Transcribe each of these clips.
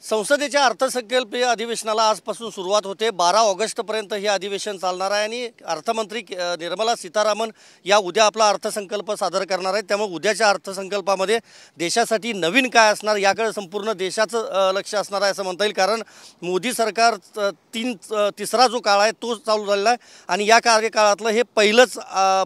संसदेच्या अर्थसंकल्पीय अधिवेशनाला आजपासून सुरुवात होते। 12 ऑगस्टपर्यंत हे अधिवेशन चालणार आहे आणि अर्थमंत्री निर्मला सीतारामन या उद्या आपला अर्थसंकल्प सादर करणार आहेत। त्यामुळे उद्याच्या अर्थसंकल्पामध्ये देशासाठी नवीन काय असणार याकडे संपूर्ण देशाचं लक्ष असणार आहे असं म्हणता येईल। कारण मोदी सरकार तिसरा जो काळ आहे तो चालू झालेला आहे आणि या कार्यकाळातलं हे पहिलंच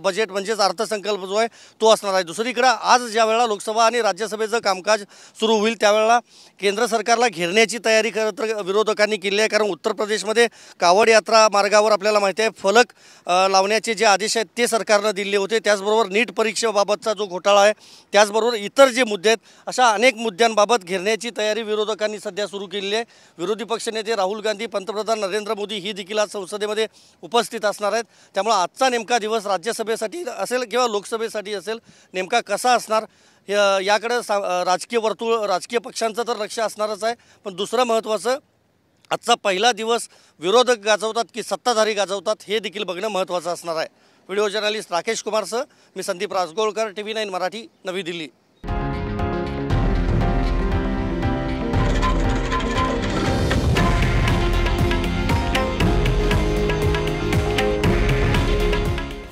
बजेट म्हणजेच अर्थसंकल्प जो आहे तो असणार आहे। दुसरीकडे आज ज्या वेळेला लोकसभा आणि राज्यसभेचं कामकाज सुरू होईल त्यावेळेला केंद्र सरकारला घेरण्याची तयारी खरं तर विरोधकांनी केली आहे। कारण उत्तर प्रदेशमध्ये कावड यात्रा मार्गावर आपल्याला माहिती आहे फलक लावण्याचे जे आदेश आहेत ते सरकारने दिले होते। त्याचबरोबर नीट परीक्षेबाबतचा जो घोटाळा आहे त्याचबरोबर इतर जे मुद्दे आहेत अशा अनेक मुद्द्यांबाबत घेरण्याची तयारी विरोधकांनी सध्या सुरू केली आहे। विरोधी पक्षनेते राहुल गांधी, पंतप्रधान नरेंद्र मोदी ही देखील आज संसदेमध्ये उपस्थित असणार आहेत। त्यामुळे आजचा नेमका दिवस राज्यसभेसाठी असेल किंवा लोकसभेसाठी असेल नेमका कसा असणार याकडे राजकीय वर्तुळ राजकीय पक्षांचं तर लक्ष असणारच आहे। पण दुसरं महत्त्वाचं आजचा पहिला दिवस विरोधक गाजवतात की सत्ताधारी गाजवतात हे देखील बघणं महत्त्वाचं असणार आहे। व्हिडिओ जर्नलिस्ट राकेश कुमारसह मी संदीप राजगोळकर, TV9 मराठी, नवी दिल्ली।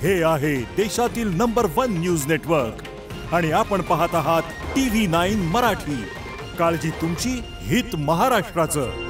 हे आहे देशातील नंबर 1 न्यूज नेटवर्क आणि आपण पाहत आहात TV9 मराठी। काळजी तुमची, हित महाराष्ट्राचं।